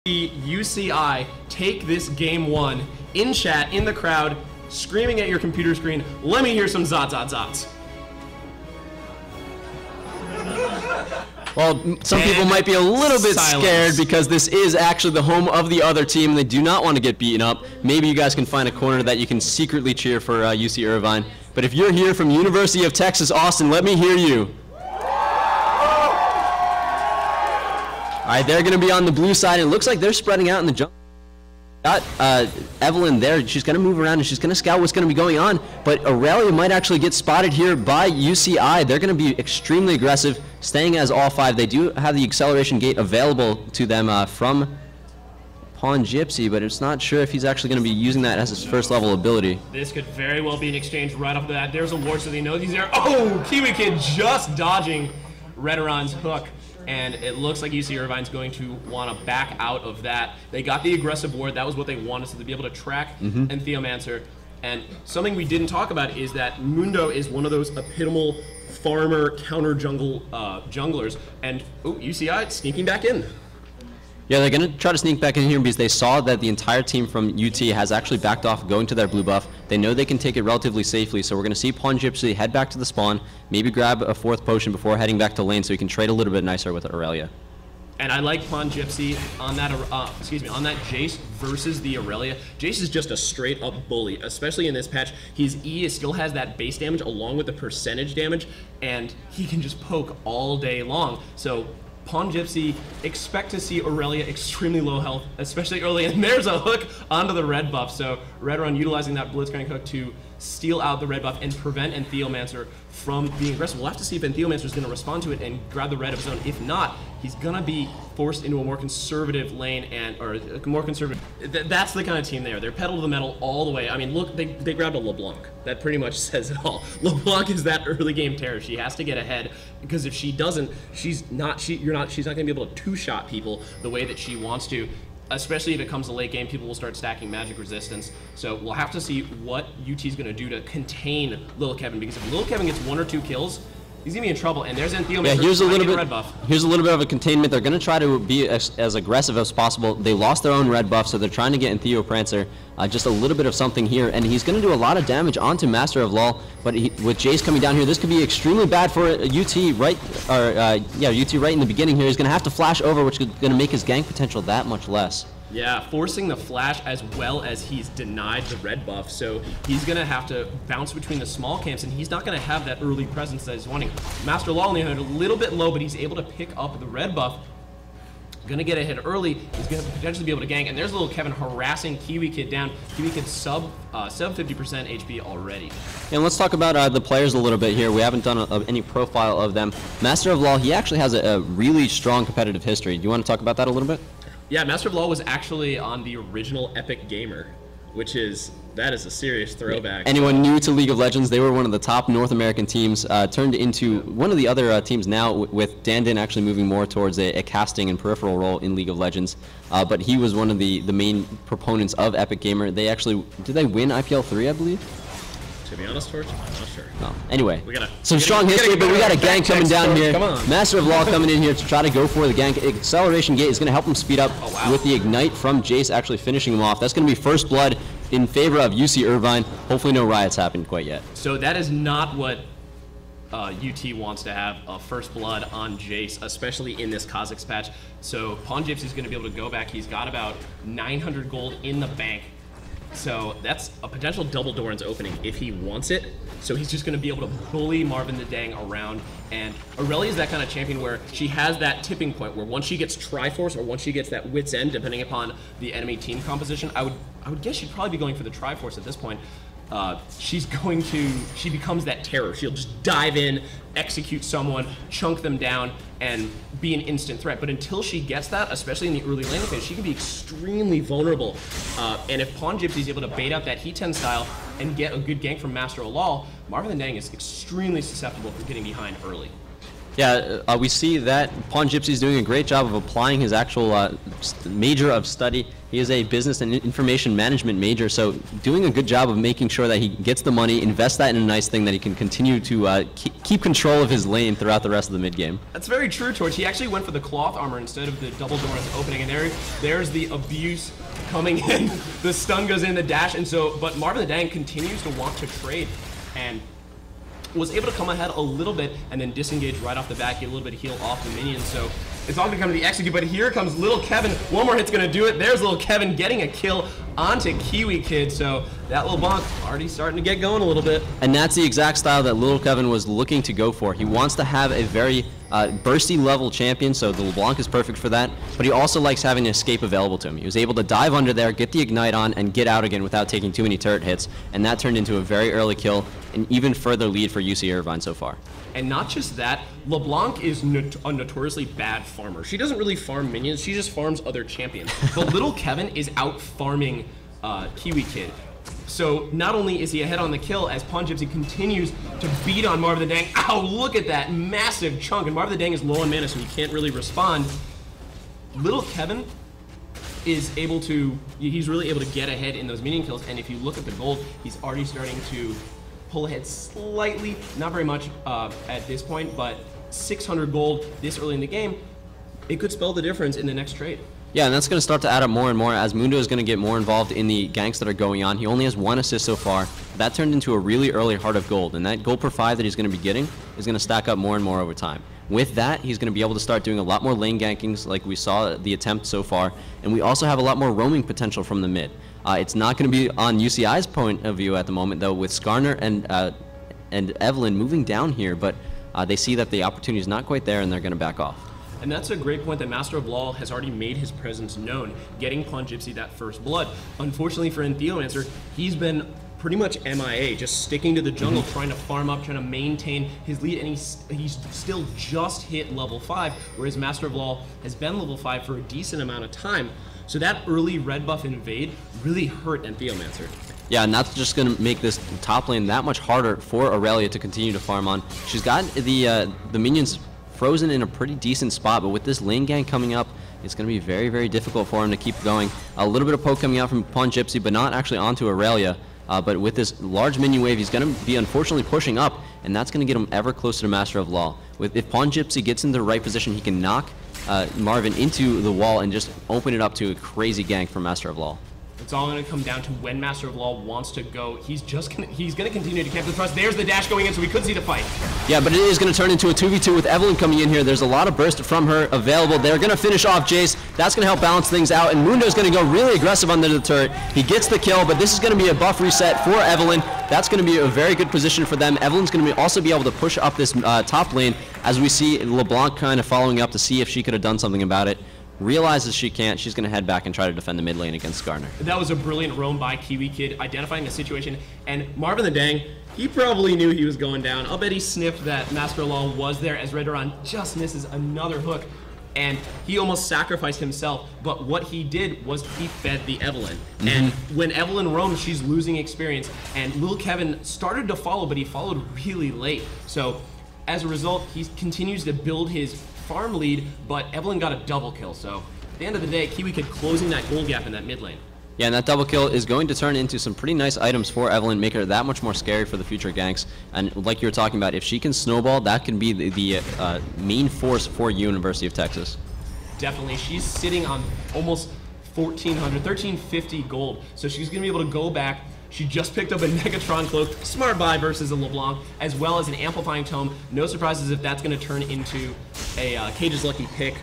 UCI take this game one in chat, in the crowd, screaming at your computer screen. Let me hear some zot zot zots. Well, some people might be a little bit scared because this is actually the home of the other team. They do not want to get beaten up. Maybe you guys can find a corner that you can secretly cheer for UC Irvine. But if you're here from University of Texas, Austin, let me hear you. All right, they're going to be on the blue side. It looks like they're spreading out in the jungle. Got Evelyn there. She's going to move around and she's going to scout what's going to be going on. But Aurelia might actually get spotted here by UCI. They're going to be extremely aggressive, staying as all five. They do have the acceleration gate available to them from Pawn Gypsy, but it's not sure if he's actually going to be using that as his first level ability. This could very well be an exchange right off the bat. There's a ward, so they know he's there. Oh, Kiwi Kid just dodging Redoron's hook. And it looks like UC Irvine's going to want to back out of that. They got the aggressive ward. That was what they wanted, so to be able to track and Theomancer. And something we didn't talk about is that Mundo is one of those epitomal farmer counter junglers. And UCI sneaking back in. Yeah, they're going to try to sneak back in here because they saw that the entire team from UT has actually backed off going to their blue buff. They know they can take it relatively safely, so we're going to see Pawn Gypsy head back to the spawn, maybe grab a fourth potion before heading back to lane so he can trade a little bit nicer with Aurelia. And I like Pawn Gypsy on that, on that Jace versus the Aurelia. Jace is just a straight up bully, especially in this patch. His E still has that base damage along with the percentage damage, and he can just poke all day long. So Pawn Gypsy, expect to see Aurelia extremely low health, especially early, and there's a hook onto the red buff. So Redrun utilizing that Blitzcrank hook to steal out the red buff and prevent Entheomancer from being aggressive. We'll have to see if Entheomancer is going to respond to it and grab the red of his own. If not, he's going to be forced into a more conservative lane or more conservative. That's the kind of team they are. They're pedal to the metal all the way. I mean, look, they grabbed a LeBlanc. That pretty much says it all. LeBlanc is that early game terror. She has to get ahead because if she doesn't, she's not going to be able to two-shot people the way that she wants to. Especially if it comes to late game, people will start stacking magic resistance. So we'll have to see what UT is going to do to contain Lil Kevin, because if Lil Kevin gets 1 or 2 kills, he's going to be in trouble. And there's Entheomancer. Yeah, here's a little bit of a containment. They're going to try to be as aggressive as possible. They lost their own red buff, so they're trying to get Entheoprancer just a little bit of something here. And he's going to do a lot of damage onto Master of Law. But with Jace coming down here, this could be extremely bad for UT UT right in the beginning here. He's going to have to flash over, which is going to make his gank potential that much less. Yeah, forcing the flash as well as he's denied the red buff, so he's going to have to bounce between the small camps, and he's not going to have that early presence that he's wanting. Master Law only had a little bit low, but he's able to pick up the red buff. Going to get ahead early. He's going to potentially be able to gank, and there's little Kevin harassing Kiwi Kid down. Kiwi Kid sub 50% HP already. And let's talk about the players a little bit here. We haven't done any profile of them. Master of Law, he actually has a really strong competitive history. Do you want to talk about that a little bit? Yeah, Master of Law was actually on the original Epic Gamer, that is a serious throwback. Anyone new to League of Legends, they were one of the top North American teams, turned into one of the other teams now, with Dandin actually moving more towards a casting and peripheral role in League of Legends. But he was one of the main proponents of Epic Gamer. They actually, did they win IPL 3, I believe? To be honest, Torch, I'm not sure. No. Anyway, some strong history, but we got a gank coming down here. Come on. Master of Law coming in here to try to go for the gank. Acceleration gate is going to help him speed up with the ignite from Jace actually finishing him off. That's going to be first blood in favor of UC Irvine. Hopefully no riots happened quite yet. So that is not what UT wants to have, first blood on Jace, especially in this Kha'Zix patch. So Pawn Gypsy is going to be able to go back. He's got about 900 gold in the bank. So that's a potential double Doran's opening if he wants it. So he's just going to be able to bully Marvin the Dang around. And Aurelia is that kind of champion where she has that tipping point where once she gets Triforce or once she gets that Wit's End, depending upon the enemy team composition, I would guess she'd probably be going for the Triforce at this point. She becomes that terror. She'll just dive in, execute someone, chunk them down, and be an instant threat. But until she gets that, especially in the early laning phase, she can be extremely vulnerable. And if Pawn Gypsy is able to bait out that He-10 style and get a good gank from Master of Law, Marvin the Dang is extremely susceptible for getting behind early. Yeah, we see that Pawn Gypsy's doing a great job of applying his actual major of study. He is a business and information management major, so doing a good job of making sure that he gets the money, invest that in a nice thing that he can continue to keep control of his lane throughout the rest of the mid-game. That's very true, Torch. He actually went for the cloth armor instead of the double doors opening, and there's the abuse coming in. The stun goes in, the dash, and so, but Marvin the Dang continues to want to trade, and was able to come ahead a little bit and then disengage right off the bat, get a little bit of heal off the minions. So it's all going to come to the execute, but here comes Little Kevin. One more hit's going to do it. There's Little Kevin getting a kill onto Kiwi Kid. So that little bonk already starting to get going a little bit. And that's the exact style that Little Kevin was looking to go for. He wants to have a very bursty level champion, so the LeBlanc is perfect for that, but he also likes having an escape available to him. He was able to dive under there, get the ignite on, and get out again without taking too many turret hits, and that turned into a very early kill, an even further lead for UC Irvine so far. And not just that, LeBlanc is a notoriously bad farmer. She doesn't really farm minions, she just farms other champions. But Little Kevin is out farming Kiwi Kid. So not only is he ahead on the kill as Pawn Gypsy continues to beat on Marvin the Dang. Ow, look at that massive chunk. And Marvin the Dang is low on mana, so he can't really respond. Little Kevin is able to, he's really able to get ahead in those minion kills. And if you look at the gold, he's already starting to pull ahead slightly, not very much at this point, but 600 gold this early in the game, it could spell the difference in the next trade. Yeah, and that's going to start to add up more and more as Mundo is going to get more involved in the ganks that are going on. He only has 1 assist so far. That turned into a really early Heart of Gold, and that gold per 5 that he's going to be getting is going to stack up more and more over time. With that, he's going to be able to start doing a lot more lane gankings like we saw the attempt so far, and we also have a lot more roaming potential from the mid. It's not going to be on UCI's point of view at the moment, though, with Skarner and Evelyn moving down here, but they see that the opportunity is not quite there, and they're going to back off. And that's a great point that Master of Law has already made his presence known, getting Pawn Gypsy that first blood. Unfortunately for Entheomancer, he's been pretty much MIA, just sticking to the jungle, trying to farm up, trying to maintain his lead, and he's still just hit level 5, whereas Master of Law has been level 5 for a decent amount of time. So that early red buff invade really hurt Entheomancer. Yeah, and that's just going to make this top lane that much harder for Aurelia to continue to farm on. She's got the minions frozen in a pretty decent spot, but with this lane gank coming up, it's going to be very, very difficult for him to keep going. A little bit of poke coming out from Pawn Gypsy, but not actually onto Aurelia. But with this large minion wave, he's going to be unfortunately pushing up, and that's going to get him ever closer to Master of Law. If Pawn Gypsy gets in the right position, he can knock Marvin into the wall and just open it up to a crazy gank from Master of Law. It's all going to come down to when Master of Law wants to go. He's going to continue to camp the thrust. There's the dash going in, so we could see the fight. Yeah, but it is going to turn into a 2v2 with Evelyn coming in here. There's a lot of burst from her available. They're going to finish off Jace. That's going to help balance things out, and Mundo's going to go really aggressive under the turret. He gets the kill, but this is going to be a buff reset for Evelyn. That's going to be a very good position for them. Evelyn's going to also be able to push up this top lane as we see LeBlanc kind of following up to see if she could have done something about it. Realizes she can't, she's going to head back and try to defend the mid lane against Skarner. That was a brilliant roam by Kiwi Kid, identifying the situation, and Marvin the Dang, he probably knew he was going down. I'll bet he sniffed that Master of Law was there as Redoran just misses another hook, and he almost sacrificed himself, but what he did was he fed the Evelyn. And when Evelyn roams, she's losing experience, and Lil Kevin started to follow, but he followed really late. So as a result, he continues to build his farm lead, but Evelyn got a double kill. So at the end of the day, Kiwi Kid closing that gold gap in that mid lane. Yeah, and that double kill is going to turn into some pretty nice items for Evelyn, make her that much more scary for the future ganks. And like you were talking about, if she can snowball, that can be the main force for University of Texas. Definitely. She's sitting on almost 1,1350 gold. So she's going to be able to go back. She just picked up a Negatron Cloak, smart buy versus a LeBlanc, as well as an Amplifying Tome. No surprises if that's going to turn into a Cage's Lucky Pick.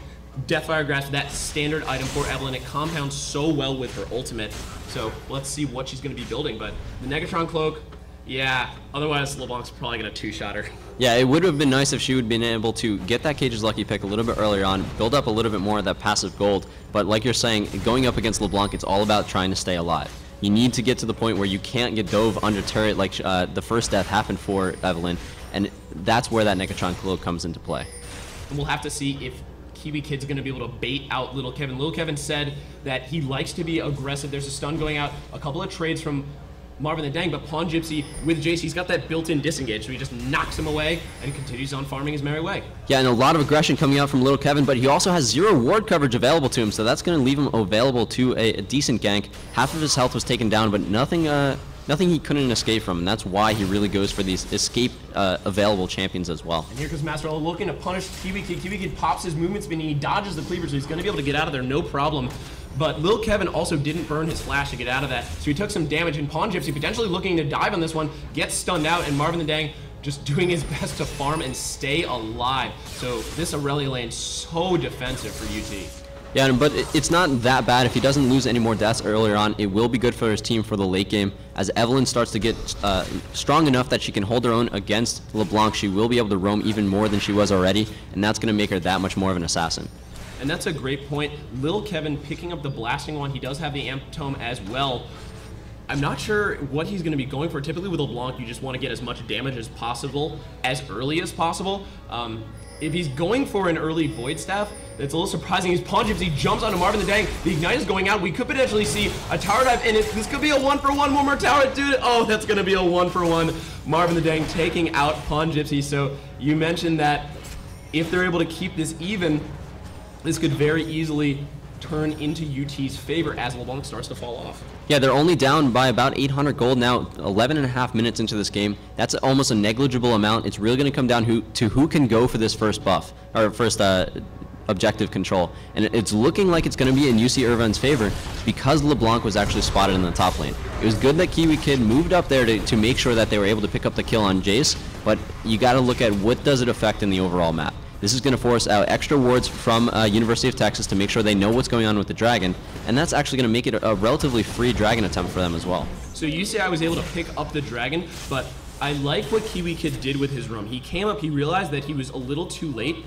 Deathfire Grasp, that standard item for Evelyn. It compounds so well with her ultimate. So let's see what she's going to be building. But the Negatron Cloak, yeah, otherwise LeBlanc's probably going to two-shot her. Yeah, it would have been nice if she would have been able to get that Cage's Lucky Pick a little bit earlier on, build up a little bit more of that passive gold. But like you're saying, going up against LeBlanc, it's all about trying to stay alive. You need to get to the point where you can't get dove under turret like the first death happened for Evelyn, and that's where that Negatron Cloak comes into play. And we'll have to see if Kiwi Kid's going to be able to bait out Little Kevin. Little Kevin said that he likes to be aggressive. There's a stun going out, a couple of trades from Marvin the Dang, but Pawn Gypsy with Jace, he's got that built-in disengage, so he just knocks him away and continues on farming his merry way. Yeah, and a lot of aggression coming out from Little Kevin, but he also has 0 ward coverage available to him, so that's going to leave him available to a decent gank. Half of his health was taken down, but nothing he couldn't escape from, and that's why he really goes for these escape available champions as well. And here comes Master Roll looking to punish Kiwi Kid. Kiwi Kid pops his movement spin, and he dodges the cleaver, so he's going to be able to get out of there no problem. But Lil Kevin also didn't burn his flash to get out of that, so he took some damage, and Pawn Gypsy potentially looking to dive on this one, gets stunned out, and Marvin the Dang just doing his best to farm and stay alive. So this Aurelia lane so defensive for UT. Yeah, but it's not that bad. If he doesn't lose any more deaths earlier on, it will be good for his team for the late game. As Evelyn starts to get strong enough that she can hold her own against LeBlanc, she will be able to roam even more than she was already, and that's going to make her that much more of an assassin. And that's a great point. Lil Kevin picking up the blasting one. He does have the amp tome as well. I'm not sure what he's going to be going for. Typically with LeBlanc, you just want to get as much damage as possible, as early as possible. If he's going for an early Void Staff, it's a little surprising. His Pawn Gypsy jumps onto Marvin the Dang. The Ignite is going out. We could potentially see a tower dive, and this could be a 1-for-1. One more tower, dude. Oh, that's going to be a 1-for-1. Marvin the Dang taking out Pawn Gypsy. So you mentioned that if they're able to keep this even, this could very easily turn into UT's favor as LeBlanc starts to fall off. Yeah, they're only down by about 800 gold now, 11.5 minutes into this game. That's almost a negligible amount. It's really going to come down to who can go for this first buff, or first objective control. And it's looking like it's going to be in UC Irvine's favor because LeBlanc was actually spotted in the top lane. It was good that Kiwi Kid moved up there to make sure that they were able to pick up the kill on Jace, but you got to look at what does it affect in the overall map. This is going to force out extra wards from University of Texas to make sure they know what's going on with the dragon, and that's actually going to make it a relatively free dragon attempt for them as well. So UCI was able to pick up the dragon, but I like what Kiwi Kid did with his roam. He came up, he realized that he was a little too late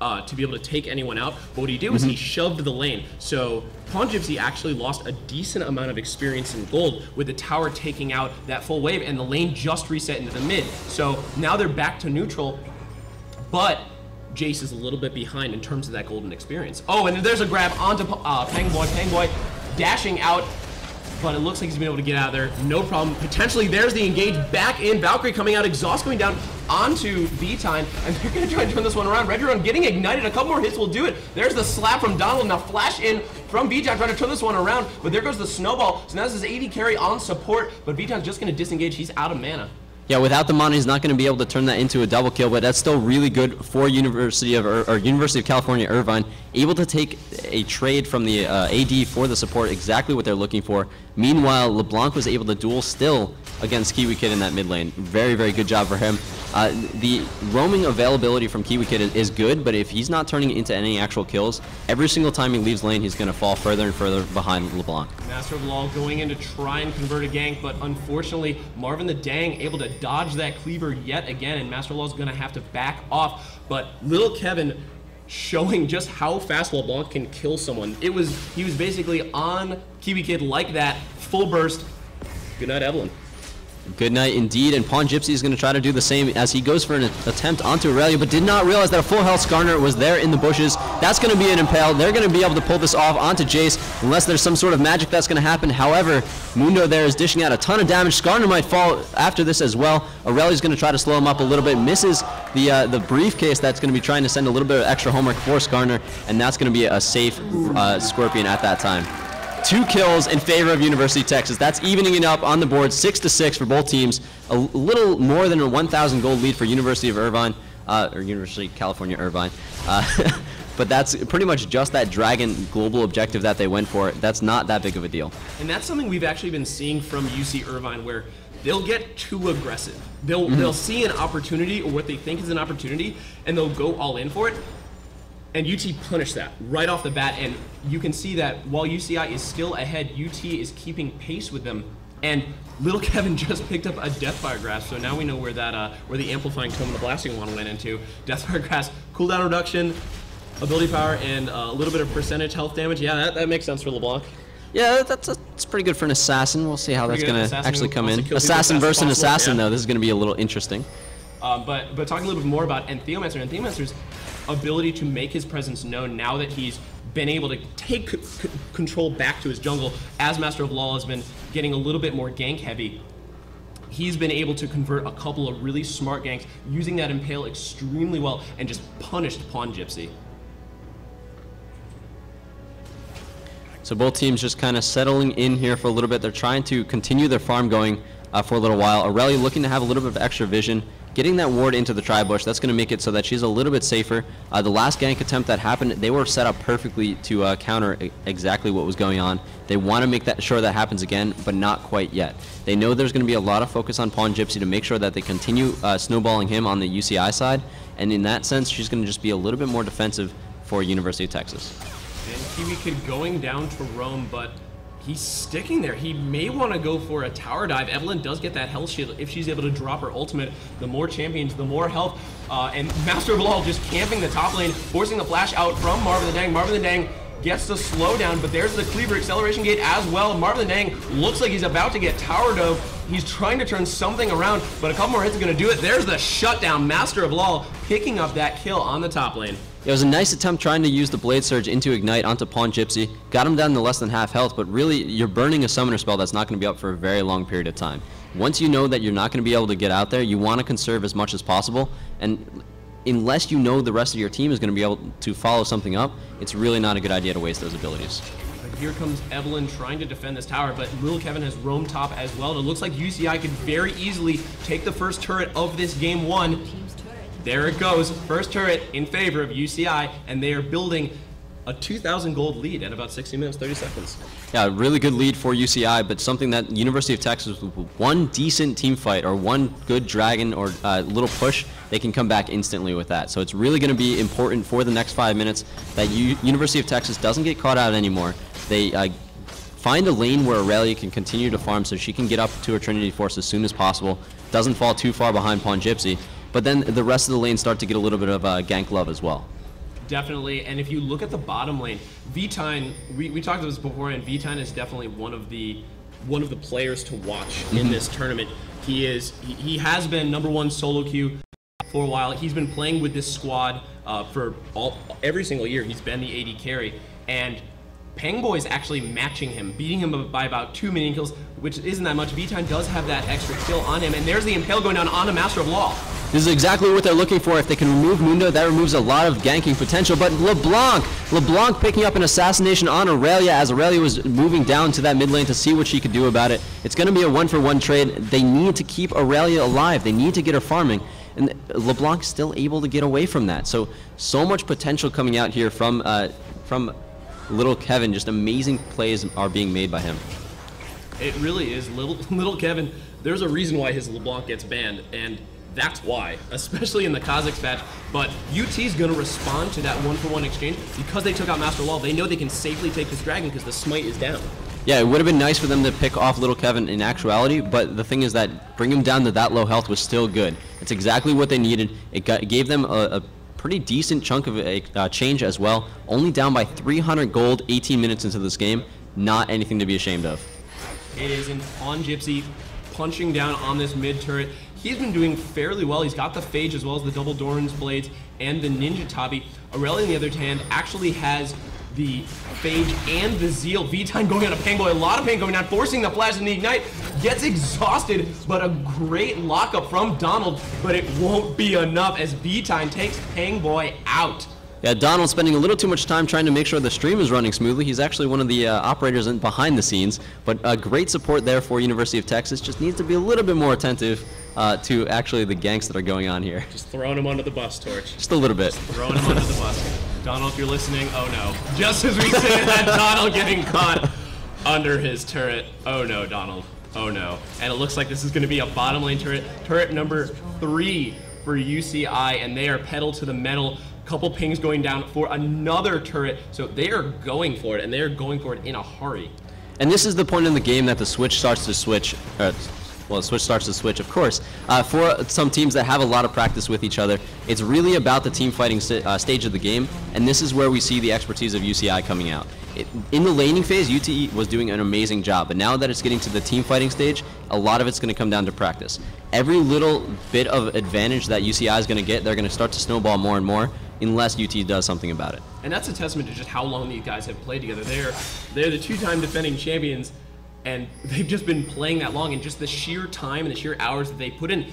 to be able to take anyone out, but what he did was he shoved the lane. So Pawn Gypsy actually lost a decent amount of experience in gold with the tower taking out that full wave, and the lane just reset into the mid. So now they're back to neutral, but Jace is a little bit behind in terms of that golden experience. Oh, and there's a grab onto Pangboy. Pangboy dashing out, but it looks like he's been able to get out of there. No problem. Potentially, there's the engage back in. Valkyrie coming out, exhaust going down onto V-Time, and they're going to try and turn this one around. Red Drone getting ignited. A couple more hits will do it. There's the slap from Donald. Now flash in from V-Time trying to turn this one around, but there goes the snowball. So now this is 80 carry on support, but V-Time's just going to disengage. He's out of mana. Yeah, without the mana, he's not going to be able to turn that into a double kill, but that's still really good for University of California Irvine, able to take a trade from the AD for the support, exactly what they're looking for. Meanwhile, LeBlanc was able to duel still against Kiwi Kid in that mid lane. Very, very good job for him. The roaming availability from Kiwi Kid is good, but if he's not turning it into any actual kills, every single time he leaves lane, he's going to fall further and further behind LeBlanc. Master of Law going in to try and convert a gank, but unfortunately, Marvin the Dang able to dodge that cleaver yet again, and Master of Law is going to have to back off. But Lil Kevin showing just how fast LeBlanc can kill someone. He was basically on Kiwi Kid like that, full burst. Good night, Evelyn. Good night indeed, and Pawn Gypsy is going to try to do the same as he goes for an attempt onto Aurelia, but did not realize that a full health Skarner was there in the bushes. That's going to be an impale. They're going to be able to pull this off onto Jace, unless there's some sort of magic that's going to happen. However, Mundo there is dishing out a ton of damage. Skarner might fall after this as well. Aurelia's going to try to slow him up a little bit, misses the briefcase that's going to be trying to send a little bit of extra homework for Skarner, and that's going to be a safe Scorpion at that time. 2 kills in favor of University of Texas. That's evening it up on the board, 6-6 for both teams. A little more than a 1,000 gold lead for University of Irvine, or University of California Irvine. But that's pretty much just that Dragon global objective that they went for. That's not that big of a deal. And that's something we've actually been seeing from UC Irvine, where they'll get too aggressive. They'll see an opportunity, or what they think is an opportunity, and they'll go all in for it. And UT punished that right off the bat, and you can see that while UCI is still ahead, UT is keeping pace with them. And Little Kevin just picked up a Deathfire Grasp, so now we know where the Amplifying Tome and the Blasting Wand went into. Deathfire Grasp, cooldown reduction, ability power, and a little bit of percentage health damage. Yeah, that makes sense for LeBlanc. Yeah, that's pretty good for an assassin. We'll see how that's going to actually come in. Assassin versus an assassin, though. This is going to be a little interesting. But talking a little bit more about Entheomancer's ability to make his presence known now that he's been able to take control back to his jungle, as Master of Law has been getting a little bit more gank heavy. he's been able to convert a couple of really smart ganks using that Impale extremely well and just punished Pawn Gypsy. So both teams just kind of settling in here for a little bit. They're trying to continue their farm going for a little while. Aurelia looking to have a little bit of extra vision. Getting that ward into the tri-bush, that's going to make it so that she's a little bit safer. The last gank attempt that happened, they were set up perfectly to counter exactly what was going on. They want to make sure that happens again, but not quite yet. They know there's going to be a lot of focus on Pawn Gypsy to make sure that they continue snowballing him on the UCI side, and in that sense, she's going to just be a little bit more defensive for University of Texas. And Kiwi Kid going down to roam, but he's sticking there. He may want to go for a tower dive. Evelyn does get that health shield if she's able to drop her ultimate. The more champions, the more health. And Master of Law just camping the top lane, forcing the flash out from Marvin the Dang. Marvin the Dang gets the slowdown, but there's the Cleaver acceleration gate as well. Marvin the Dang looks like he's about to get tower dove. He's trying to turn something around, but a couple more hits are going to do it. There's the shutdown. Master of Law picking up that kill on the top lane. It was a nice attempt trying to use the Blade Surge into Ignite onto Pawn Gypsy. Got him down to less than half health, but really, you're burning a summoner spell that's not going to be up for a very long period of time. Once you know that you're not going to be able to get out there, you want to conserve as much as possible, and unless you know the rest of your team is going to be able to follow something up, it's really not a good idea to waste those abilities. But here comes Evelyn trying to defend this tower, but Lil Kevin has roamed top as well. And it looks like UCI could very easily take the first turret of this game one. There it goes, first turret in favor of UCI, and they are building a 2,000 gold lead at about 60 minutes, 30 seconds. Yeah, really good lead for UCI, but something that University of Texas, with one decent team fight or one good dragon or little push, they can come back instantly with that. So it's really going to be important for the next 5 minutes that University of Texas doesn't get caught out anymore. They find a lane where Aurelia can continue to farm so she can get up to her Trinity Force as soon as possible, doesn't fall too far behind Pawn Gypsy, but then the rest of the lanes start to get a little bit of gank love as well. Definitely, and if you look at the bottom lane, Vtine, we talked about this before, and Vtine is definitely one of the players to watch in this tournament. He has been #1 solo queue for a while. He's been playing with this squad for every single year. He's been the AD carry, and Pangboy is actually matching him, beating him by about 2 minion kills, which isn't that much. Vtine does have that extra kill on him, and there's the Impale going down on the Master of Law. This is exactly what they're looking for. If they can remove Mundo, that removes a lot of ganking potential. But LeBlanc picking up an assassination on Aurelia as Aurelia was moving down to that mid lane to see what she could do about it. It's going to be a 1-for-1 trade. They need to keep Aurelia alive. They need to get her farming. And LeBlanc's still able to get away from that. So much potential coming out here from Little Kevin. Just amazing plays are being made by him. It really is. Little Kevin, there's a reason why his LeBlanc gets banned, and that's why, especially in the Kazakhs patch. But UT's going to respond to that 1-for-1 exchange because they took out Master Law. They know they can safely take this dragon because the smite is down. Yeah, it would have been nice for them to pick off Little Kevin in actuality, but the thing is that bringing him down to that low health was still good. It's exactly what they needed. It gave them a pretty decent chunk of a change as well. Only down by 300 gold 18 minutes into this game. Not anything to be ashamed of. It is in Pawn Gypsy punching down on this mid turret. He's been doing fairly well. He's got the Phage as well as the double Doran's Blades and the Ninja Tabi. Aurelia, on the other hand, actually has the Phage and the Zeal. Vtine going on a Pangboy, a lot of pain going down, forcing the flash and the Ignite. Gets exhausted, but a great lockup from Donald, but it won't be enough as Vtine takes Pangboy out. Yeah, Donald's spending a little too much time trying to make sure the stream is running smoothly. He's actually one of the operators behind the scenes, but great support there for University of Texas. Just needs to be a little bit more attentive to actually the ganks that are going on here. Just throwing him under the bus, Torch. Just a little bit. Just throwing him under the bus. Donald, if you're listening, oh no. Just as we say that, Donald getting caught under his turret. Oh no, Donald. Oh no. And it looks like this is going to be a bottom lane turret. Turret number 3 for UCI, and they are pedal to the metal. Couple pings going down for another turret, so they are going for it, and they are going for it in a hurry. And this is the point in the game that the switch starts to switch. Well, the switch starts to switch, of course. For some teams that have a lot of practice with each other, it's really about the team fighting stage of the game, and this is where we see the expertise of UCI coming out. In the laning phase, UTE was doing an amazing job, but now that it's getting to the team fighting stage, a lot of it's going to come down to practice. Every little bit of advantage that UCI is going to get, they're going to start to snowball more and more, unless UT does something about it. And that's a testament to just how long these guys have played together. They're the 2-time defending champions, and they've just been playing that long, and just the sheer time and the sheer hours that they put in,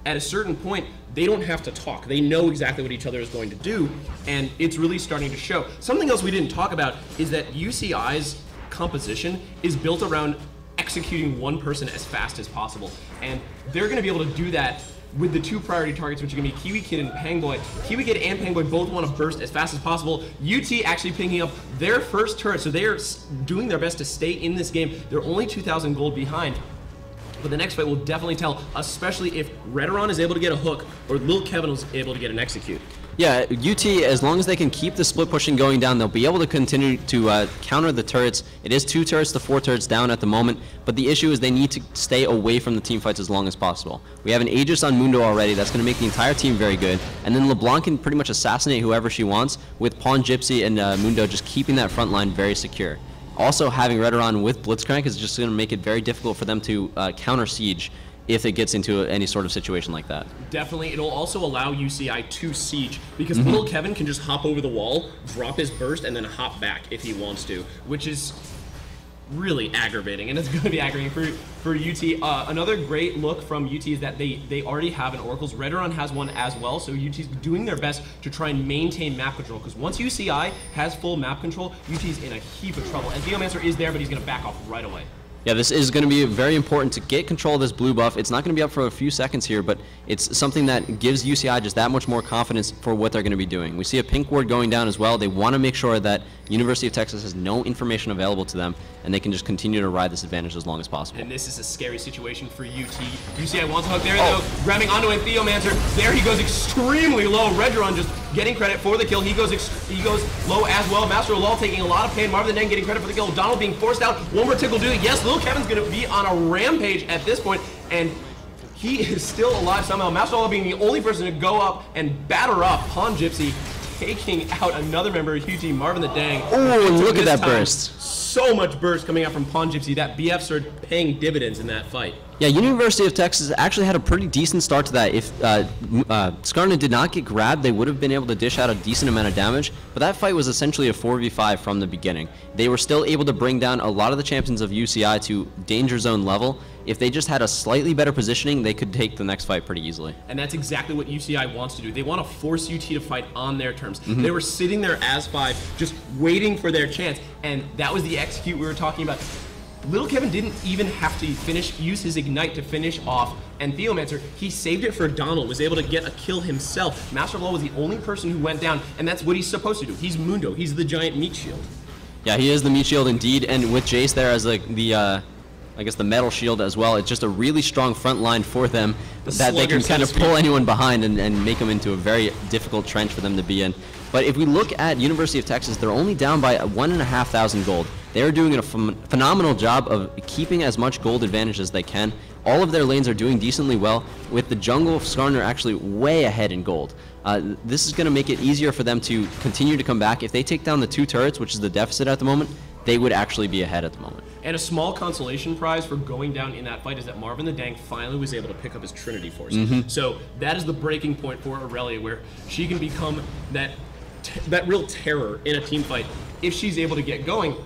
at a certain point, they don't have to talk. They know exactly what each other is going to do, and it's really starting to show. Something else we didn't talk about is that UCI's composition is built around executing one person as fast as possible, and they're going to be able to do that with the 2 priority targets, which are going to be Kiwi Kid and Pangboy. Kiwi Kid and Pangboy both want to burst as fast as possible. UT actually picking up their first turret, so they are doing their best to stay in this game. They're only 2,000 gold behind, but the next fight will definitely tell, especially if Redoron is able to get a hook or Lil Kevin was able to get an execute. Yeah, UT, as long as they can keep the split pushing going down, they'll be able to continue to counter the turrets. It is 2 turrets to 4 turrets down at the moment, but the issue is they need to stay away from the team fights as long as possible. We have an Aegis on Mundo already. That's going to make the entire team very good. And then LeBlanc can pretty much assassinate whoever she wants, with Pawn Gypsy and Mundo just keeping that front line very secure. Also, having Redoron with Blitzcrank is just going to make it very difficult for them to counter siege if it gets into any sort of situation like that. Definitely. It'll also allow UCI to siege, because Lil Kevin can just hop over the wall, drop his burst, and then hop back if he wants to, which is really aggravating, and it's going to be aggravating for UT. Another great look from UT is that they already have an Oracles. Redoron has one as well, so UT's doing their best to try and maintain map control, because once UCI has full map control, UT's in a heap of trouble, and Theomancer is there, but he's going to back off right away. Yeah, this is going to be very important to get control of this blue buff. It's not going to be up for a few seconds here, but it's something that gives UCI just that much more confidence for what they're going to be doing. We see a pink ward going down as well. They want to make sure that University of Texas has no information available to them, and they can just continue to ride this advantage as long as possible. And this is a scary situation for UT. UCI wants a hook there, though, grabbing onto a Theomancer. There he goes extremely low. Redoron just getting credit for the kill. He goes low as well. Master Lol taking a lot of pain. Marvin the Dang getting credit for the kill. Donald being forced out. One more tickle do it. Yes, Lil Kevin's going to be on a rampage at this point, and he is still alive somehow. Master Lol being the only person to go up and batter up Pawn Gypsy, taking out another member of UT, Marvin the Dang. Oh, and look at that burst. So much burst coming out from Pawn Gypsy. That BF started paying dividends in that fight. Yeah, University of Texas actually had a pretty decent start to that. If Skarna did not get grabbed, they would have been able to dish out a decent amount of damage, but that fight was essentially a 4v5 from the beginning. They were still able to bring down a lot of the champions of UCI to danger zone level. If they just had a slightly better positioning, they could take the next fight pretty easily. And that's exactly what UCI wants to do. They want to force UT to fight on their terms. They were sitting there as 5, just waiting for their chance, and that was the execute we were talking about. Little Kevin didn't even have to use his Ignite to finish off, and Theomancer, he saved it for Donald, was able to get a kill himself. Master of Law was the only person who went down, and that's what he's supposed to do. He's Mundo, he's the giant meat shield. Yeah, he is the meat shield indeed, and with Jace there as I guess the metal shield as well, it's just a really strong front line for them that they can kind of pull anyone behind and make them into a very difficult trench for them to be in. But if we look at University of Texas, they're only down by 1,500 gold. They're doing a phenomenal job of keeping as much gold advantage as they can. All of their lanes are doing decently well, with the jungle of Skarner actually way ahead in gold. This is going to make it easier for them to continue to come back. If they take down the 2 turrets, which is the deficit at the moment, they would actually be ahead at the moment. And a small consolation prize for going down in that fight is that Marvin the Dang finally was able to pick up his Trinity Force. So that is the breaking point for Aurelia, where she can become that real terror in a team fight if she's able to get going.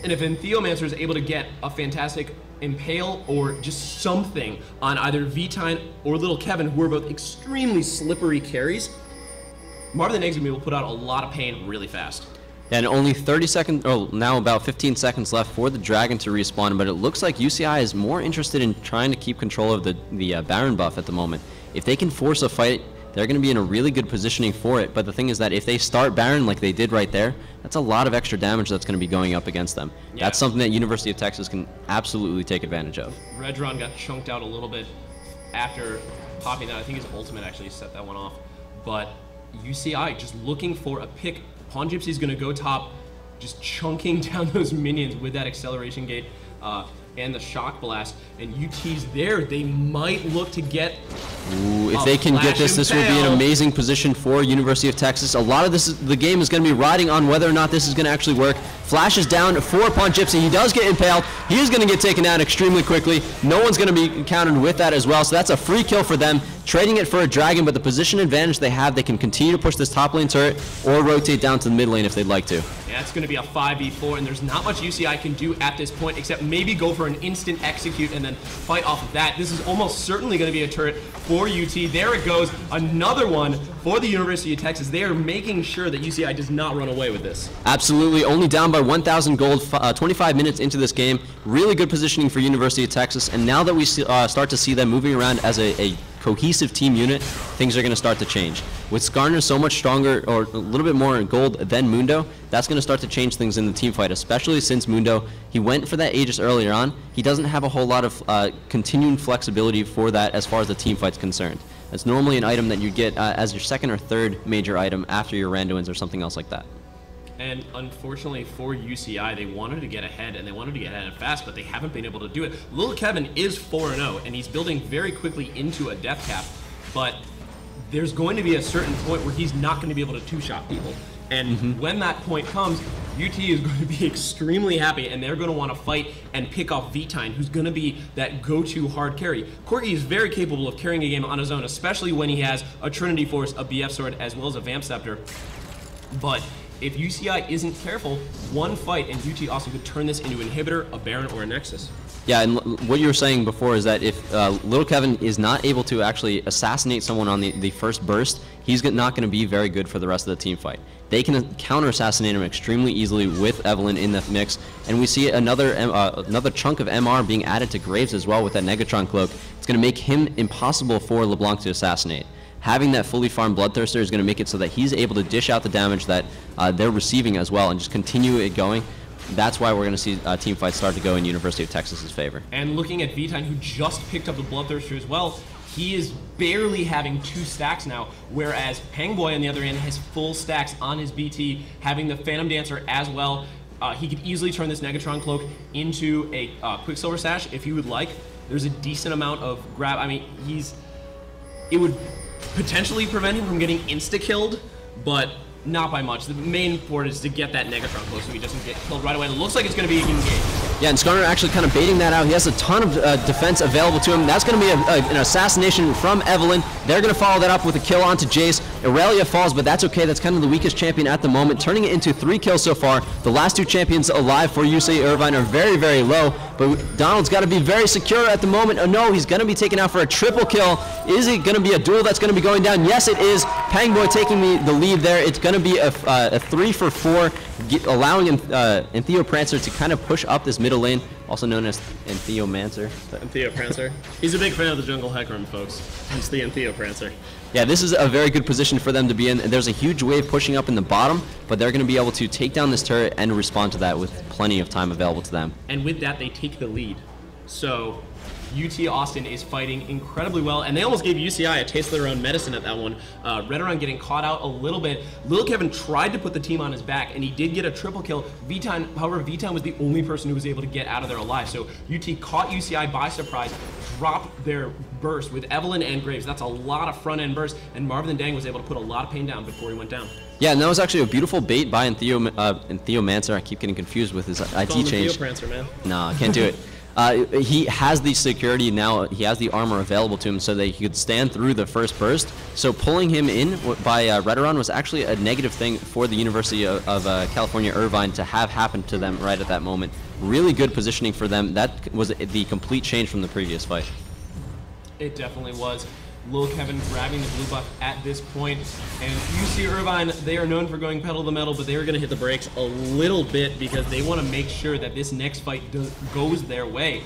And if Theomancer is able to get a fantastic Impale or just something on either Vitine or Little Kevin, who are both extremely slippery carries, Marvin the Dang's gonna be able to put out a lot of pain really fast. And only 30 seconds, now about 15 seconds left for the Dragon to respawn, but it looks like UCI is more interested in trying to keep control of the Baron buff at the moment. If they can force a fight, they're going to be in a really good positioning for it, but the thing is that if they start Baron like they did right there, that's a lot of extra damage that's going to be going up against them. Yeah. That's something that University of Texas can absolutely take advantage of. Redron got chunked out a little bit after popping that. I think his ultimate actually set that one off, but UCI just looking for a pick. Pawn Gypsy's going to go top, just chunking down those minions with that acceleration gate and the shock blast. And UT's there. They might look to get. Ooh, if they can get this, this will be an amazing position for University of Texas. A lot of the game is going to be riding on whether or not this is going to actually work. Flash is down for Pawn Gypsy. He does get impaled. He is going to get taken down extremely quickly. No one's going to be countered with that as well. So that's a free kill for them. trading it for a dragon, but the position advantage they have, they can continue to push this top lane turret or rotate down to the mid lane if they'd like to. Yeah, it's going to be a 5v4, and there's not much UCI can do at this point except maybe go for an instant execute and then fight off of that. This is almost certainly going to be a turret for UT. There it goes, another one for the University of Texas. They are making sure that UCI does not run away with this. Absolutely, only down by 1,000 gold, 25 minutes into this game. Really good positioning for University of Texas, and now that we start to see them moving around as a cohesive team unit, things are going to start to change. With Skarner so much stronger, or a little bit more in gold than Mundo, that's going to start to change things in the team fight, especially since Mundo, he went for that Aegis earlier on. He doesn't have a whole lot of continuing flexibility for that as far as the team fight's concerned. That's normally an item that you get as your second or third major item after your Randuins or something else like that. And unfortunately for UCI, they wanted to get ahead, and they wanted to get ahead fast, but they haven't been able to do it. Lil Kevin is 4-0, and he's building very quickly into a death cap, but there's going to be a certain point where he's not going to be able to two-shot people. And when that point comes, UT is going to be extremely happy, and they're going to want to fight and pick off Vitine, who's going to be that go-to hard carry. Corgi is very capable of carrying a game on his own, especially when he has a Trinity Force, a BF Sword, as well as a Vamp Scepter. But if UCI isn't careful, one fight and UT also could turn this into an inhibitor, a Baron, or a Nexus. Yeah, and what you were saying before is that if Little Kevin is not able to actually assassinate someone on the first burst, he's not going to be very good for the rest of the team fight. They can counter-assassinate him extremely easily with Evelyn in the mix, and we see another chunk of MR being added to Graves as well with that Negatron Cloak. It's going to make him impossible for LeBlanc to assassinate. Having that fully farmed Bloodthirster is going to make it so that he's able to dish out the damage that they're receiving as well and just continue it going. That's why we're going to see team fights start to go in University of Texas's favor. And looking at Vitine, who just picked up the Bloodthirster as well, he is barely having 2 stacks now, whereas Pangboy on the other end has full stacks on his BT, having the Phantom Dancer as well. He could easily turn this Negatron Cloak into a Quicksilver Sash if he would like. There's a decent amount of grab. I mean, it would potentially prevent him from getting insta-killed, but not by much. The main part is to get that Negatron Cloak so he doesn't get killed right away. It looks like it's going to be a game. Yeah, and Skarner actually kind of baiting that out. He has a ton of defense available to him. That's going to be an assassination from Evelyn. They're going to follow that up with a kill onto Jace. Aurelia falls, but that's okay. That's kind of the weakest champion at the moment, turning it into 3 kills so far. The last 2 champions alive for UC Irvine are very, very low, but Donald's got to be very secure at the moment. Oh no, he's going to be taken out for a triple kill. Is it going to be a duel that's going to be going down? Yes, it is. Pangboy taking the lead there. It's going to be a 3 for 4, allowing Entheo Prancer to kind of push up this middle lane, also known as Entheo Mancer. Entheo Prancer. He's a big fan of the Jungle Hecarim, folks. He's the Entheo Prancer. Yeah, this is a very good position for them to be in. There's a huge wave pushing up in the bottom, but they're going to be able to take down this turret and respond to that with plenty of time available to them. And with that, they take the lead. So UT Austin is fighting incredibly well, and they almost gave UCI a taste of their own medicine at that one. Redoran getting caught out a little bit. Lil Kevin tried to put the team on his back, and he did get a triple kill. Vitine, however, Vitine was the only person who was able to get out of there alive. So UT caught UCI by surprise, dropped their burst with Evelyn and Graves. That's a lot of front-end burst, and Marvin Dang was able to put a lot of pain down before he went down. Yeah, and that was actually a beautiful bait by Entheo Mancer. I keep getting confused with his IT change. Entheo Prancer, man. No, I can't do it. He has the security now, he has the armor available to him so that he could stand through the first burst. So pulling him in by Redoran was actually a negative thing for the University of California Irvine to have happened to them right at that moment. Really good positioning for them. That was the complete change from the previous fight. It definitely was. Lil Kevin grabbing the blue buff at this point. And UC Irvine, they are known for going pedal to the metal, but they are going to hit the brakes a little bit because they want to make sure that this next fight goes their way.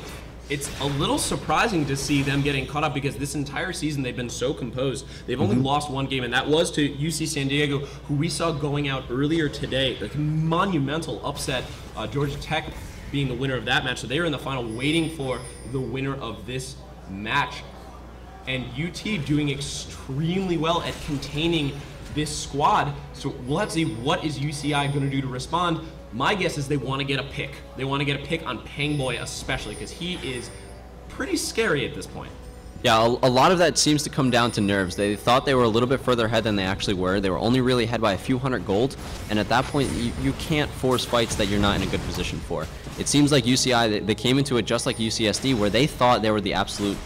It's a little surprising to see them getting caught up because this entire season they've been so composed. They've only lost 1 game, and that was to UC San Diego, who we saw going out earlier today. Like, monumental upset. Georgia Tech being the winner of that match. So they are in the final waiting for the winner of this match. And UT doing extremely well at containing this squad. So we'll have to see what is UCI going to do to respond. My guess is they want to get a pick. They want to get a pick on Pangboy especially because he is pretty scary at this point. Yeah, a lot of that seems to come down to nerves. They thought they were a little bit further ahead than they actually were. They were only really ahead by a few hundred gold, and at that point, you can't force fights that you're not in a good position for. It seems like UCI, they came into it just like UCSD, where they thought they were the absolute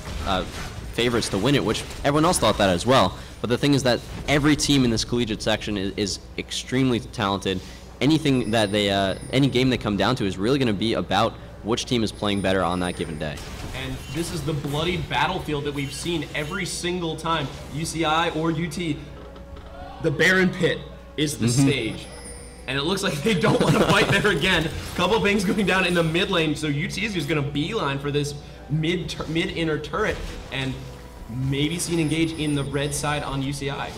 favorites to win it, which everyone else thought that as well. But the thing is that every team in this collegiate section is extremely talented. Anything that any game they come down to is really going to be about which team is playing better on that given day. And this is the bloodied battlefield that we've seen every single time, UCI or UT. The Barren Pit is the stage. And it looks like they don't want to fight there again. Couple of things going down in the mid lane, so UT is just going to beeline for this mid-inner turret and maybe see an engage in the red side on UCI.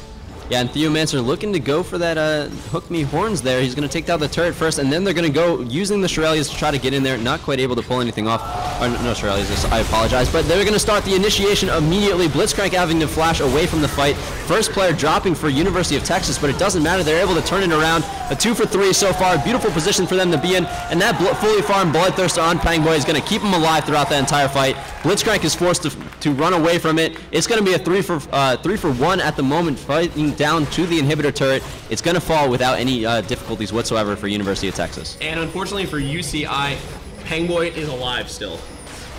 Yeah, and Theomancer looking to go for that hook me horns there. He's going to take down the turret first, and then they're going to go using the Shurelya's to try to get in there. Not quite able to pull anything off. Or, no, Shurelya's, I apologize. But they're going to start the initiation immediately. Blitzcrank having to flash away from the fight. First player dropping for University of Texas, but it doesn't matter. They're able to turn it around. A 2 for 3 so far. Beautiful position for them to be in. And that fully farmed Bloodthirster on Pangboy is going to keep him alive throughout the entire fight. Blitzcrank is forced to run away from it. It's going to be a 3 for 1 at the moment, fighting down to the inhibitor turret. It's going to fall without any difficulties whatsoever for University of Texas. And unfortunately for UCI, Pangboy is alive still.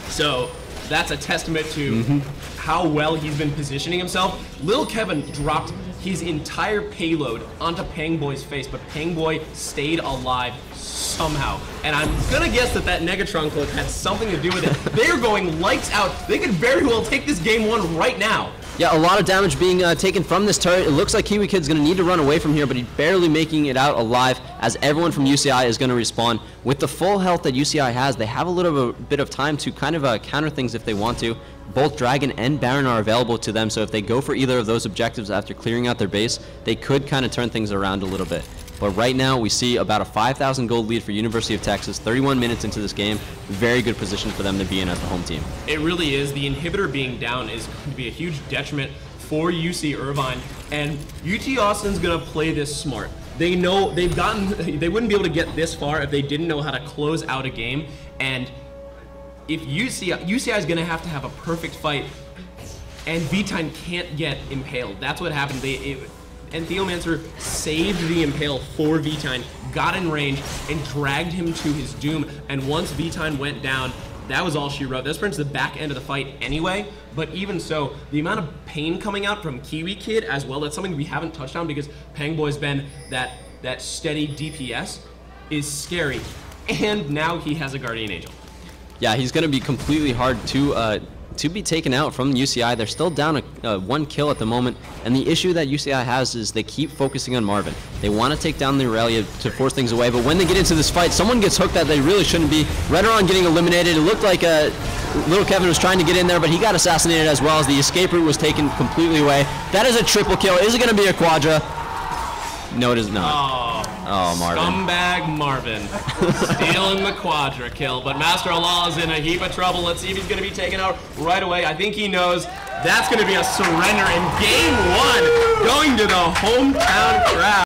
So that's a testament to how well he's been positioning himself. Lil Kevin dropped his entire payload onto Pangboy's face, but Pangboy stayed alive somehow. And I'm gonna guess that Negatron cloak had something to do with it. They're going lights out. They could very well take this game 1 right now. Yeah, a lot of damage being taken from this turret. It looks like Kiwi Kid's going to need to run away from here, but he's barely making it out alive as everyone from UCI is going to respawn. With the full health that UCI has, they have a bit of time to kind of counter things if they want to. Both Dragon and Baron are available to them, so if they go for either of those objectives after clearing out their base, they could kind of turn things around a little bit. But right now, we see about a 5,000 gold lead for University of Texas, 31 minutes into this game. Very good position for them to be in as the home team. It really is. The inhibitor being down is going to be a huge detriment for UC Irvine, and UT Austin's going to play this smart. They know they wouldn't be able to get this far if they didn't know how to close out a game, and if UCI is going to have a perfect fight, and V-Time can't get impaled. That's what happened. And Theomancer saved the impale for V-Time, got in range, and dragged him to his doom. And once V-Time went down, that was all she wrote. This brings the back end of the fight anyway, but even so, the amount of pain coming out from Kiwi Kid as well, that's something we haven't touched on because Pangboy's been that steady DPS, is scary. And now he has a Guardian Angel. Yeah, he's going to be completely hard to be taken out from UCI. They're still down 1 kill at the moment, and the issue that UCI has is they keep focusing on Marvin. They want to take down the Aurelia to force things away, but when they get into this fight, someone gets hooked that they really shouldn't be. Redderon getting eliminated. It looked like Little Kevin was trying to get in there, but he got assassinated as well as the escape route was taken completely away. That is a triple kill. Is it going to be a quadra? No, it is not. Oh, Marvin. Scumbag Marvin. Stealing the quadra kill, but Master Allah is in a heap of trouble. Let's see if he's going to be taken out right away. I think he knows that's going to be a surrender in game 1, going to the hometown crowd.